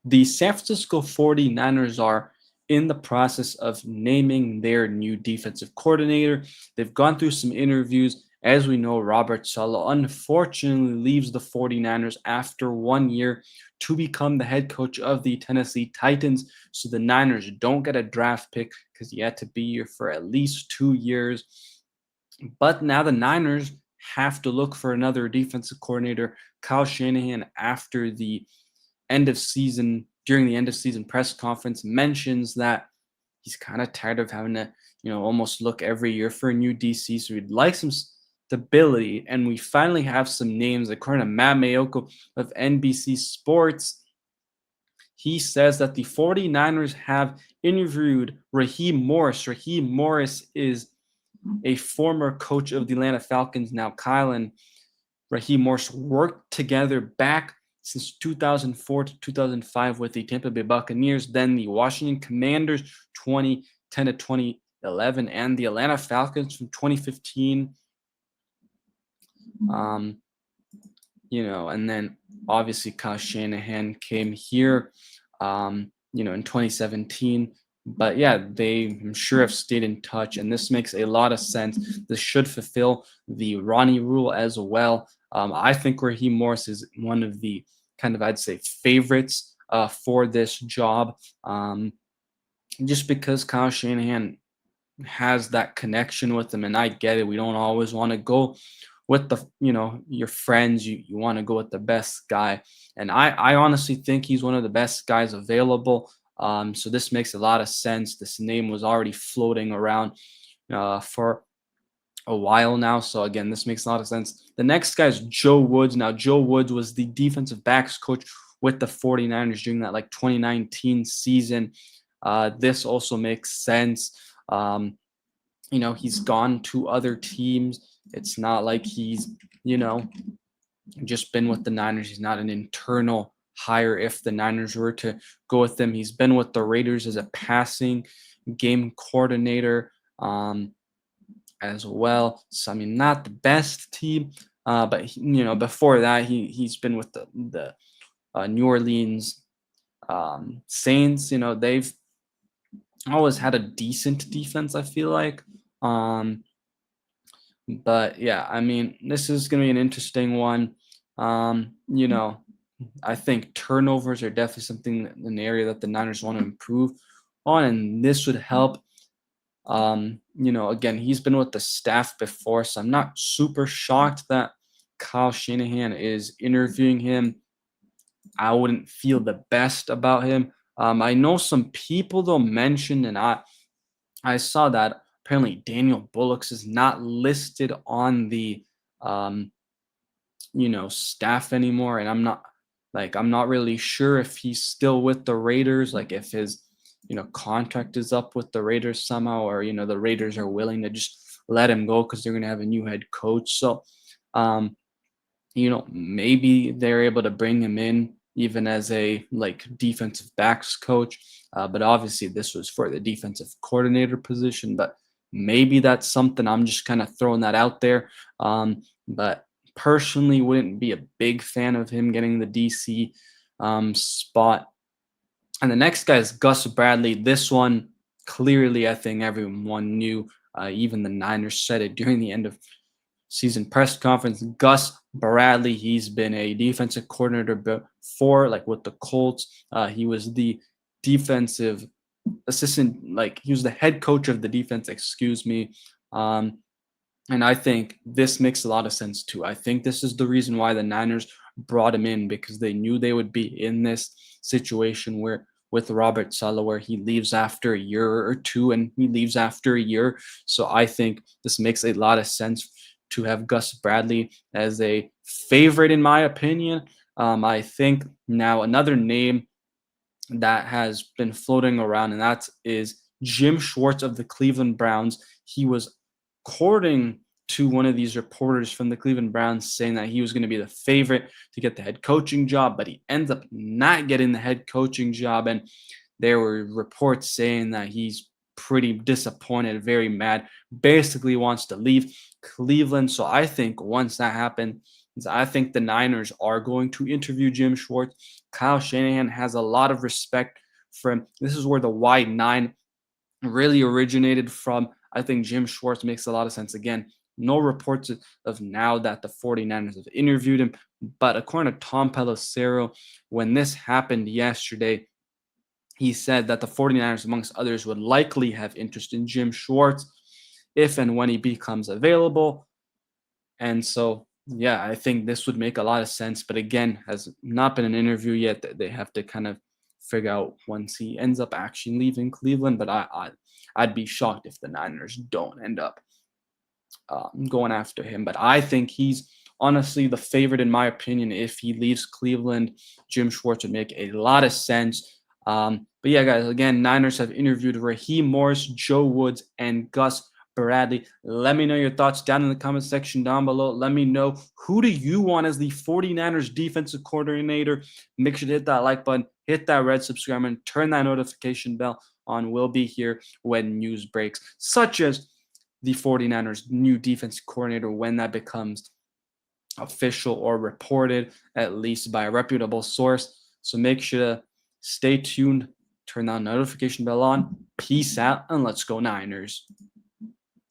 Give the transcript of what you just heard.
The San Francisco 49ers are in the process of naming their new defensive coordinator. They've gone through some interviews. As we know, Robert Saleh unfortunately leaves the 49ers after 1 year to become the head coach of the Tennessee Titans. So the Niners don't get a draft pick because he had to be here for at least 2 years. But now the Niners have to look for another defensive coordinator. Kyle Shanahan, after the end of season, during the end of season press conference, mentions that he's kind of tired of having to, almost look every year for a new DC. So he'd like some stability. And we finally have some names, according to Matt Maiocco of NBC Sports. He says that the 49ers have interviewed Raheem Morris. Raheem Morris is a former coach of the Atlanta Falcons. Now, Kyle and Raheem Morris worked together back since 2004 to 2005 with the Tampa Bay Buccaneers, then the Washington Commanders 2010 to 2011, and the Atlanta Falcons from 2015. And then obviously Kyle Shanahan came here, in 2017. But yeah, they, I'm sure, have stayed in touch, and this makes a lot of sense. This should fulfill the Ronnie rule as well. I think Raheem Morris is one of the kind of, I'd say, favorites for this job, just because Kyle Shanahan has that connection with him. And I get it. We don't always want to go with the, your friends. You want to go with the best guy. And I honestly think he's one of the best guys available. So this makes a lot of sense. This name was already floating around for a while now. So again, this makes a lot of sense. The next guy is Joe Woods. Now, Joe Woods was the defensive backs coach with the 49ers during that 2019 season. This also makes sense. He's gone to other teams. It's not like he's, just been with the Niners. He's not an internal hire if the Niners were to go with him. He's been with the Raiders as a passing game coordinator as well. So, I mean, not the best team, but, before that, he's been with the New Orleans Saints. They've always had a decent defense, I feel like. But yeah, I mean, this is going to be an interesting one. I think turnovers are definitely something, an area that the Niners want to improve on, and this would help. Again, he's been with the staff before, so I'm not super shocked that Kyle Shanahan is interviewing him. I wouldn't feel the best about him. I know some people though mentioned, and I saw that apparently Daniel Bullocks is not listed on the staff anymore, and I'm not really sure if he's still with the Raiders, like if his contract is up with the Raiders somehow, or the Raiders are willing to just let him go because they're going to have a new head coach. So maybe they're able to bring him in even as a defensive backs coach. But obviously this was for the defensive coordinator position, but maybe that's something. I'm just kind of throwing that out there. But personally wouldn't be a big fan of him getting the DC spot. And the next guy is Gus Bradley. This one, clearly, I think everyone knew. Even the Niners said it during the end of season press conference. Gus Bradley, he's been a defensive coordinator before, with the Colts. He was the defensive assistant, he was the head coach of the defense, excuse me. And I think this makes a lot of sense too. I think this is the reason why the Niners brought him in, because they knew they would be in this situation where with Robert Saleh, where he leaves after a year or two and he leaves after a year. So I think this makes a lot of sense to have Gus Bradley as a favorite, in my opinion. I think now another name that has been floating around, and that is Jim Schwartz of the Cleveland Browns. He was courting to one of these reporters from the Cleveland Browns, saying that he was going to be the favorite to get the head coaching job, but he ends up not getting the head coaching job. And there were reports saying that he's pretty disappointed, very mad, basically wants to leave Cleveland. So I think once that happened, is I think the Niners are going to interview Jim Schwartz. Kyle Shanahan has a lot of respect for him. This is where the wide nine really originated from. I think Jim Schwartz makes a lot of sense. Again, no reports of now that the 49ers have interviewed him, but according to Tom Pelissero, when this happened yesterday, he said that the 49ers, amongst others, would likely have interest in Jim Schwartz if and when he becomes available. And so, yeah, I think this would make a lot of sense. But again, has not been an interview yet. They have to kind of figure out once he ends up actually leaving Cleveland. But I'd be shocked if the Niners don't end up going after him. But I think he's honestly the favorite in my opinion. If he leaves Cleveland, Jim Schwartz would make a lot of sense. But yeah, guys, again, Niners have interviewed Raheem Morris, Joe Woods, and Gus Bradley. Let me know your thoughts down in the comment section down below. Let me know, who do you want as the 49ers defensive coordinator? Make sure to hit that like button, hit that red subscribe button, turn that notification bell on. We'll be here when news breaks, such as the 49ers new defensive coordinator, when that becomes official or reported, at least by a reputable source. So make sure to stay tuned, turn that notification bell on. Peace out, and let's go Niners.